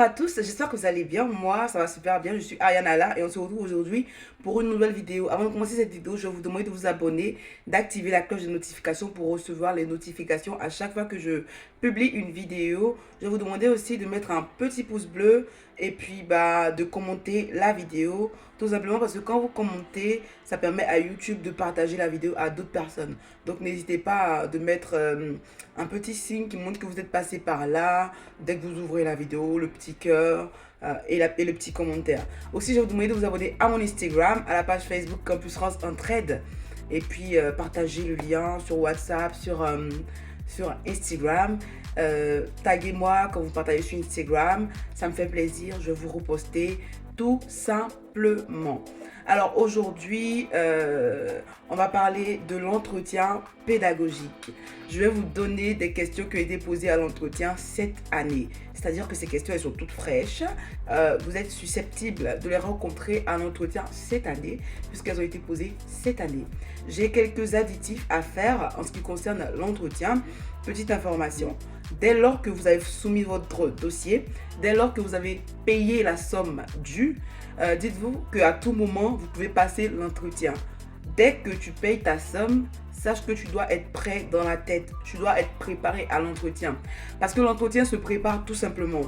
à tous, j'espère que vous allez bien. Moi, ça va super bien. Je suis Ariana là et on se retrouve aujourd'hui pour une nouvelle vidéo. Avant de commencer cette vidéo, je vais vous demander de vous abonner, d'activer la cloche de notification pour recevoir les notifications à chaque fois que je publie une vidéo. Je vais vous demander aussi de mettre un petit pouce bleu et puis de commenter la vidéo. Tout simplement parce que quand vous commentez, ça permet à YouTube de partager la vidéo à d'autres personnes. Donc n'hésitez pas de mettre un petit signe qui montre que vous êtes passé par là dès que vous ouvrez la vidéo, le petit cœur et le petit commentaire. Aussi, je vais vous demander de vous abonner à mon Instagram, à la page Facebook Campus France Entraide. Et puis, partagez le lien sur WhatsApp, sur Instagram. Taguez-moi quand vous partagez sur Instagram. Ça me fait plaisir. Je vais vous reposter tout simplement. Alors aujourd'hui, on va parler de l'entretien pédagogique. Je vais vous donner des questions qui ont été posées à l'entretien cette année. C'est-à-dire que ces questions, elles sont toutes fraîches. Vous êtes susceptible de les rencontrer à l'entretien cette année, puisqu'elles ont été posées cette année. J'ai quelques additifs à faire en ce qui concerne l'entretien. Petite information. Dès lors que vous avez soumis votre dossier, dès lors que vous avez payé la somme due, dites-vous qu'à tout moment, vous pouvez passer l'entretien. Dès que tu payes ta somme, sache que tu dois être prêt dans la tête. Tu dois être préparé à l'entretien. Parce que l'entretien se prépare tout simplement.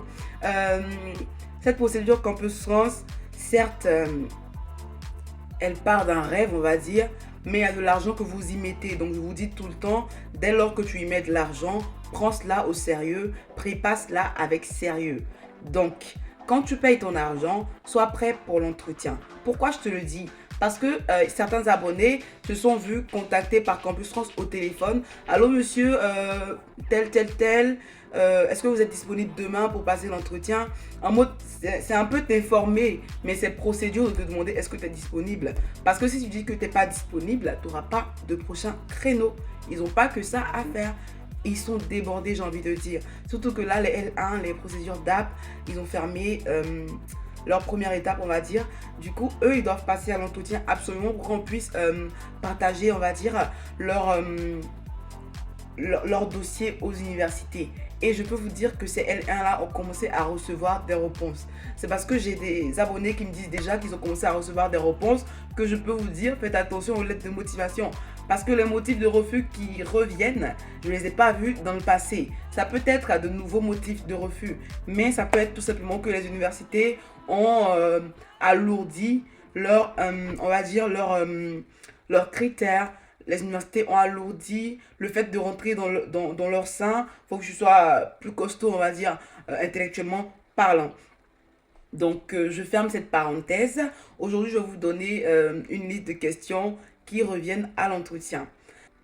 Cette procédure Campus France, certes, elle part d'un rêve, on va dire, mais il y a de l'argent que vous y mettez. Donc, je vous dis tout le temps, dès lors que tu y mets de l'argent, prends cela au sérieux, prépare cela avec sérieux. Donc, quand tu payes ton argent, sois prêt pour l'entretien. Pourquoi je te le dis ? Parce que certains abonnés se sont vus contactés par Campus France au téléphone. Allô monsieur, tel, est-ce que vous êtes disponible demain pour passer l'entretien? En mode, c'est un peu t'informer, mais c'est procédure de te demander est-ce que tu es disponible. Parce que si tu dis que tu n'es pas disponible, tu n'auras pas de prochain créneau. Ils n'ont pas que ça à faire. Ils sont débordés, j'ai envie de dire. Surtout que là, les L1, les procédures d'app, ils ont fermé leur première étape, on va dire. Du coup, eux, ils doivent passer à l'entretien absolument pour qu'on puisse partager, on va dire, leur dossier aux universités. Et je peux vous dire que ces L1-là ont commencé à recevoir des réponses. C'est parce que j'ai des abonnés qui me disent déjà qu'ils ont commencé à recevoir des réponses que je peux vous dire, faites attention aux lettres de motivation. Parce que les motifs de refus qui reviennent, je ne les ai pas vus dans le passé. Ça peut être de nouveaux motifs de refus, mais ça peut être tout simplement que les universités ont alourdi on va dire, leurs critères. Les universités ont alourdi le fait de rentrer dans leur sein. Il faut que je sois plus costaud, on va dire, intellectuellement parlant. Donc, je ferme cette parenthèse. Aujourd'hui, je vais vous donner une liste de questions qui reviennent à l'entretien.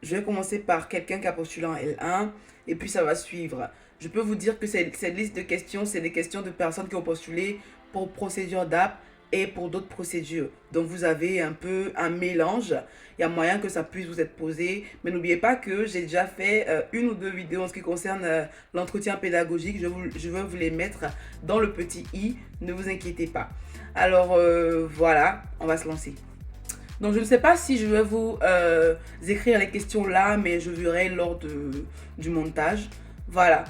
Je vais commencer par quelqu'un qui a postulé en L1 et puis ça va suivre. Je peux vous dire que cette liste de questions, c'est des questions de personnes qui ont postulé pour procédure d'app et pour d'autres procédures. Donc vous avez un peu un mélange. Il y a moyen que ça puisse vous être posé. Mais n'oubliez pas que j'ai déjà fait une ou deux vidéos en ce qui concerne l'entretien pédagogique. Je vais vous les mettre dans le petit i. Ne vous inquiétez pas. Alors voilà, on va se lancer. Donc je ne sais pas si je vais vous écrire les questions là, mais je verrai lors du montage. Voilà.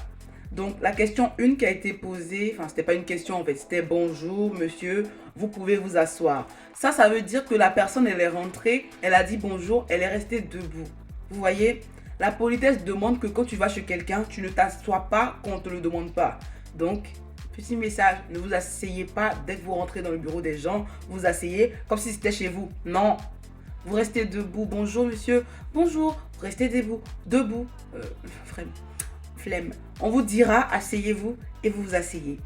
Donc la question 1 qui a été posée, enfin c'était pas une question en fait, c'était bonjour monsieur, vous pouvez vous asseoir. Ça veut dire que la personne elle est rentrée, elle a dit bonjour, elle est restée debout. Vous voyez, la politesse demande que quand tu vas chez quelqu'un, tu ne t'assois pas quand on ne te le demande pas. Donc, petit message, ne vous asseyez pas dès que vous rentrez dans le bureau des gens, vous asseyez comme si c'était chez vous. Non, vous restez debout, bonjour monsieur, bonjour, vous restez debout, flemme. On vous dira, asseyez-vous et vous vous asseyez.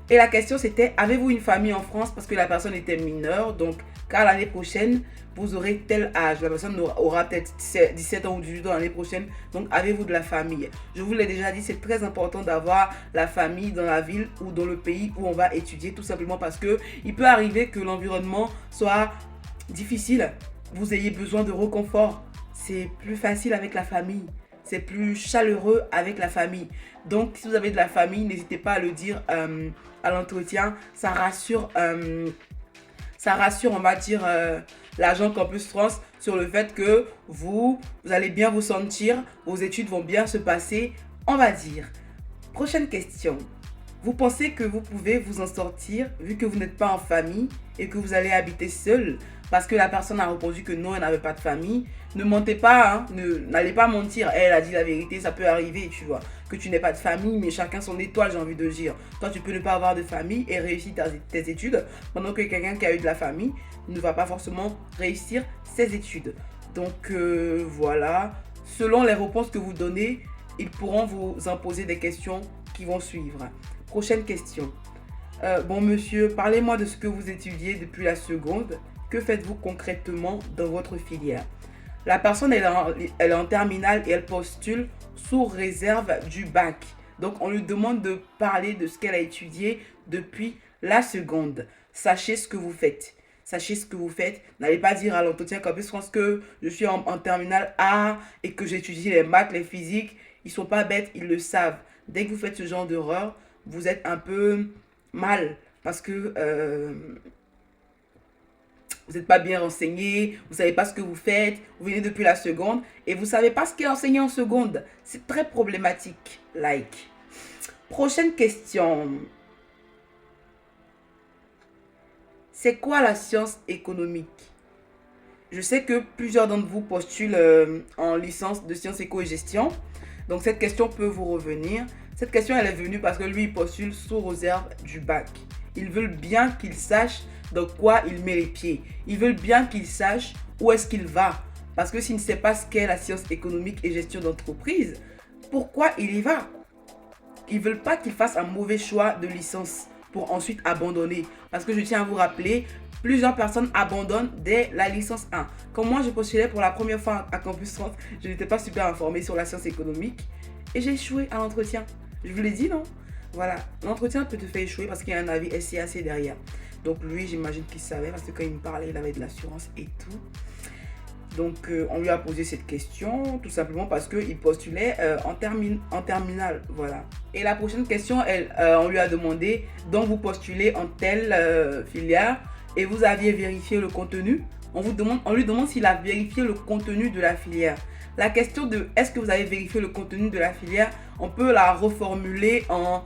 Et la question c'était, avez-vous une famille en France parce que la personne était mineure, donc car l'année prochaine, vous aurez tel âge. La personne aura peut-être 17 ans ou 18 ans l'année prochaine, donc avez-vous de la famille? Je vous l'ai déjà dit, c'est très important d'avoir la famille dans la ville ou dans le pays où on va étudier, tout simplement parce que il peut arriver que l'environnement soit difficile, vous ayez besoin de réconfort. C'est plus facile avec la famille. C'est plus chaleureux avec la famille. Donc, si vous avez de la famille, n'hésitez pas à le dire à l'entretien. Ça rassure, on va dire, l'agent Campus France sur le fait que vous allez bien vous sentir, vos études vont bien se passer, on va dire. Prochaine question. Vous pensez que vous pouvez vous en sortir vu que vous n'êtes pas en famille et que vous allez habiter seul parce que la personne a répondu que non, elle n'avait pas de famille. Ne mentez pas, hein, n'allez pas mentir. Elle a dit la vérité, ça peut arriver, tu vois, que tu n'aies pas de famille, mais chacun son étoile, j'ai envie de dire. Toi, tu peux ne pas avoir de famille et réussir tes études, pendant que quelqu'un qui a eu de la famille ne va pas forcément réussir ses études. Donc voilà, selon les réponses que vous donnez, ils pourront vous imposer des questions qui vont suivre. Prochaine question. Bon monsieur, parlez-moi de ce que vous étudiez depuis la seconde. Que faites-vous concrètement dans votre filière? La personne, elle est en terminale et elle postule sous réserve du bac. Donc, on lui demande de parler de ce qu'elle a étudié depuis la seconde. Sachez ce que vous faites. Sachez ce que vous faites. N'allez pas dire à l'entretien qu'en plus, je pense que je suis en terminale A et que j'étudie les maths, les physiques. Ils ne sont pas bêtes, ils le savent. Dès que vous faites ce genre d'erreur, vous êtes un peu mal parce que vous n'êtes pas bien renseigné, vous ne savez pas ce que vous faites, vous venez depuis la seconde et vous ne savez pas ce qui est enseigné en seconde. C'est très problématique. Like. Prochaine question. C'est quoi la science économique? Je sais que plusieurs d'entre vous postulent en licence de sciences éco et gestion. Donc cette question peut vous revenir. Cette question, elle est venue parce que lui, il postule sous réserve du bac. Ils veulent bien qu'il sache dans quoi il met les pieds. Ils veulent bien qu'il sache où est-ce qu'il va. Parce que s'il ne sait pas ce qu'est la science économique et gestion d'entreprise, pourquoi il y va? Ils ne veulent pas qu'il fasse un mauvais choix de licence pour ensuite abandonner. Parce que je tiens à vous rappeler, plusieurs personnes abandonnent dès la licence 1. Quand moi, je postulais pour la première fois à Campus 30, je n'étais pas super informée sur la science économique. Et j'ai échoué à l'entretien. Je vous l'ai dit, non? Voilà, l'entretien peut te faire échouer parce qu'il y a un avis SCAC derrière. Donc lui, j'imagine qu'il savait parce que quand il me parlait, il avait de l'assurance et tout. Donc on lui a posé cette question tout simplement parce qu'il postulait en terminale. Voilà. Et la prochaine question, on lui a demandé, donc vous postulez en telle filière et vous aviez vérifié le contenu. On lui demande s'il a vérifié le contenu de la filière. La question de est-ce que vous avez vérifié le contenu de la filière, on peut la reformuler en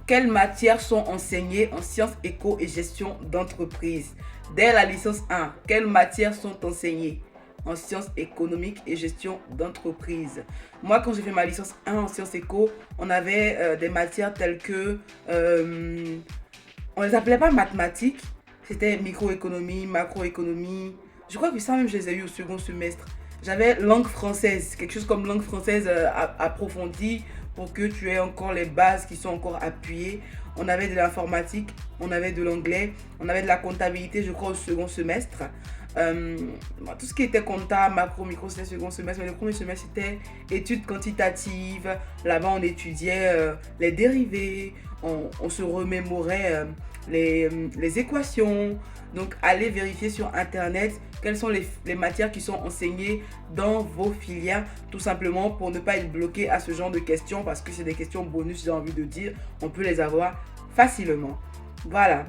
quelles matières sont enseignées en sciences éco et gestion d'entreprise. Dès la licence 1, quelles matières sont enseignées en sciences économiques et gestion d'entreprise? Moi, quand j'ai fait ma licence 1 en sciences éco, on avait des matières telles que, on les appelait pas mathématiques, c'était microéconomie, macroéconomie. Je crois que ça même, je les ai eu au second semestre. J'avais langue française, quelque chose comme langue française approfondie pour que tu aies encore les bases qui sont encore appuyées. On avait de l'informatique, on avait de l'anglais, on avait de la comptabilité, je crois, au second semestre. Tout ce qui était compta, macro, micro, c'était second semestre, mais le premier semestre, c'était études quantitatives. Là-bas, on étudiait les dérivés, on se remémorait les équations. Donc, allez vérifier sur Internet quelles sont les matières qui sont enseignées dans vos filières, tout simplement pour ne pas être bloqué à ce genre de questions, parce que c'est des questions bonus, j'ai envie de dire, on peut les avoir facilement. Voilà.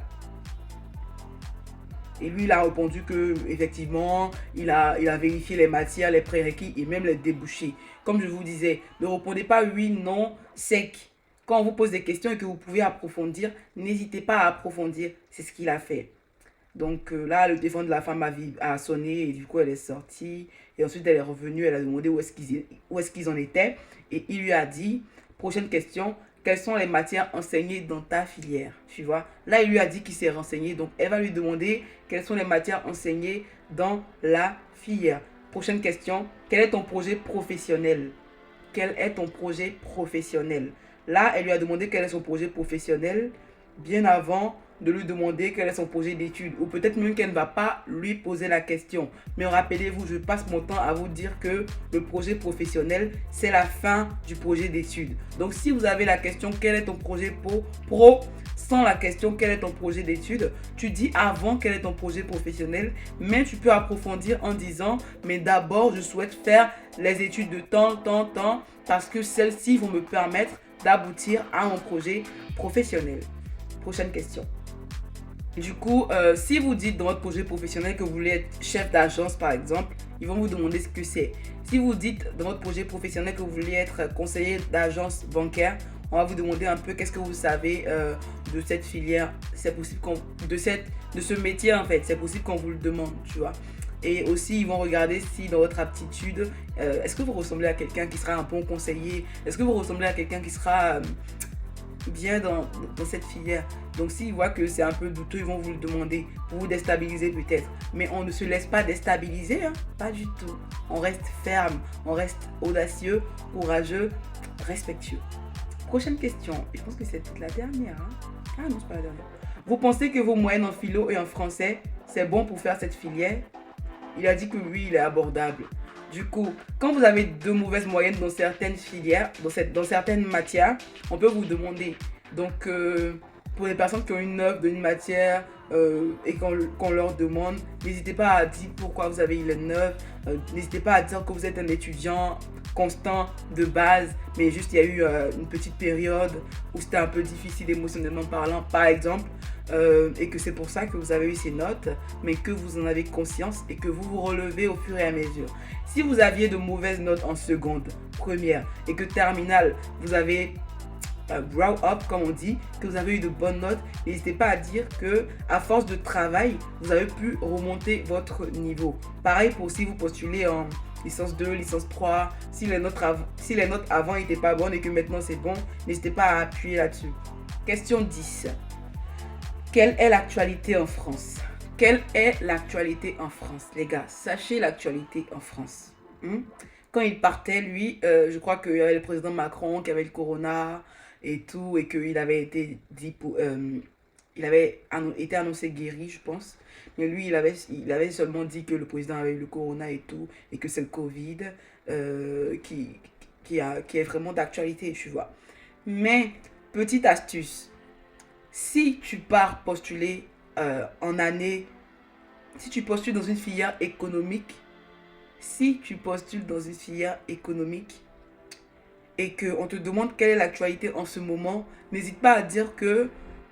Et lui, il a répondu que effectivement, il a vérifié les matières, les prérequis et même les débouchés. Comme je vous disais, ne répondez pas oui, non, sec. Quand on vous pose des questions et que vous pouvez approfondir, n'hésitez pas à approfondir. C'est ce qu'il a fait. Donc là, le téléphone de la femme a sonné et du coup, elle est sortie. Et ensuite, elle est revenue, elle a demandé où est-ce qu'ils en étaient. Et il lui a dit, prochaine question, quelles sont les matières enseignées dans ta filière? Tu vois, là, il lui a dit qu'il s'est renseigné. Donc, elle va lui demander quelles sont les matières enseignées dans la filière. Prochaine question, quel est ton projet professionnel? Quel est ton projet professionnel? Là, elle lui a demandé quel est son projet professionnel bien avant de lui demander quel est son projet d'études. Ou peut-être même qu'elle ne va pas lui poser la question. Mais rappelez-vous, je passe mon temps à vous dire que le projet professionnel, c'est la fin du projet d'études. Donc si vous avez la question quel est ton projet pro sans la question quel est ton projet d'études, tu dis avant quel est ton projet professionnel, mais tu peux approfondir en disant mais d'abord je souhaite faire les études de temps, parce que celles-ci vont me permettre d'aboutir à mon projet professionnel. Prochaine question. Du coup, si vous dites dans votre projet professionnel que vous voulez être chef d'agence par exemple, ils vont vous demander ce que c'est. Si vous dites dans votre projet professionnel que vous voulez être conseiller d'agence bancaire, On va vous demander un peu qu'est-ce que vous savez de cette filière. C'est possible de ce métier en fait. C'est possible qu'on vous le demande, tu vois. Et aussi, ils vont regarder si dans votre aptitude, est-ce que vous ressemblez à quelqu'un qui sera un bon conseiller? Est-ce que vous ressemblez à quelqu'un qui sera bien dans cette filière? Donc s'ils voient que c'est un peu douteux, ils vont vous le demander pour vous déstabiliser peut-être. Mais on ne se laisse pas déstabiliser, hein? Pas du tout. On reste ferme, on reste audacieux, courageux, respectueux. Prochaine question, je pense que c'est la dernière. Hein? Ah non, c'est pas la dernière. Vous pensez que vos moyennes en philo et en français, c'est bon pour faire cette filière? Il a dit que oui, il est abordable. Du coup, quand vous avez de mauvaises moyennes dans certaines filières, dans certaines matières, on peut vous demander. Donc, pour les personnes qui ont une 9 dans une matière et qu'on leur demande, n'hésitez pas à dire pourquoi vous avez eu le 9. N'hésitez pas à dire que vous êtes un étudiant constant de base, mais juste il y a eu une petite période où c'était un peu difficile émotionnellement parlant, par exemple. Et que c'est pour ça que vous avez eu ces notes, mais que vous en avez conscience et que vous vous relevez au fur et à mesure. Si vous aviez de mauvaises notes en seconde, première, et que terminale, vous avez grow up, comme on dit, que vous avez eu de bonnes notes, n'hésitez pas à dire que à force de travail, vous avez pu remonter votre niveau. Pareil pour si vous postulez en licence 2, licence 3, si les notes avant n'étaient pas bonnes et que maintenant c'est bon, n'hésitez pas à appuyer là-dessus. Question 10. Quelle est l'actualité en France? Quelle est l'actualité en France, les gars? Sachez l'actualité en France. Quand il partait, lui, je crois qu'il y avait le président Macron qui avait le corona et tout, et qu'il avait été dit il avait été annoncé guéri, je pense. Mais lui, il avait seulement dit que le président avait eu le corona et tout, et que c'est le Covid qui est vraiment d'actualité, tu vois. Mais, petite astuce. Si tu pars postuler en année, si tu postules dans une filière économique, et qu'on te demande quelle est l'actualité en ce moment, n'hésite pas à dire que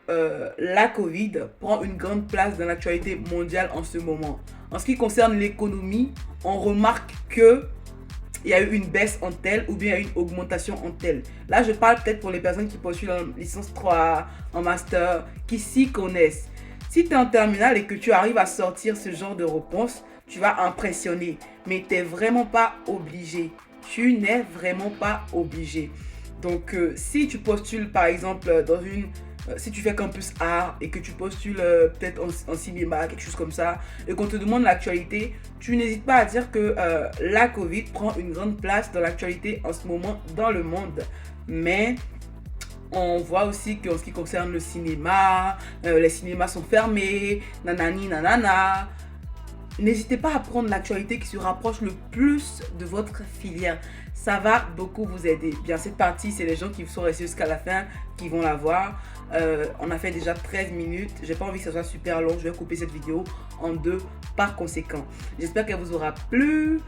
la Covid prend une grande place dans l'actualité mondiale en ce moment. En ce qui concerne l'économie, on remarque que il y a eu une baisse en tel ou bien il y a eu une augmentation en tel. Là, je parle peut-être pour les personnes qui postulent en licence 3, en master, qui s'y connaissent. Si tu es en terminale et que tu arrives à sortir ce genre de réponse, tu vas impressionner. Mais tu n'es vraiment pas obligé. Tu n'es vraiment pas obligé. Donc, si tu postules par exemple si tu fais campus art et que tu postules peut-être en cinéma, quelque chose comme ça, et qu'on te demande l'actualité, tu n'hésites pas à dire que la Covid prend une grande place dans l'actualité en ce moment dans le monde. Mais on voit aussi qu'en ce qui concerne le cinéma, les cinémas sont fermés, nanani nanana. N'hésitez pas à prendre l'actualité qui se rapproche le plus de votre filière. Ça va beaucoup vous aider. Bien, cette partie, c'est les gens qui sont restés jusqu'à la fin qui vont la voir. On a fait déjà 13 minutes. J'ai pas envie que ce soit super long. Je vais couper cette vidéo en deux par conséquent. J'espère qu'elle vous aura plu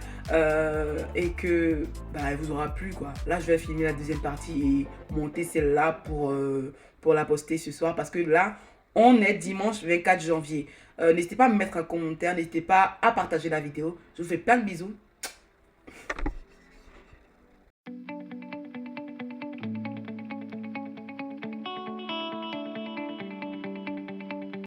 et que elle vous aura plu, quoi. Là, je vais finir la deuxième partie et monter celle-là pour la poster ce soir parce que là, on est dimanche 24 janvier. N'hésitez pas à me mettre un commentaire, n'hésitez pas à partager la vidéo. Je vous fais plein de bisous.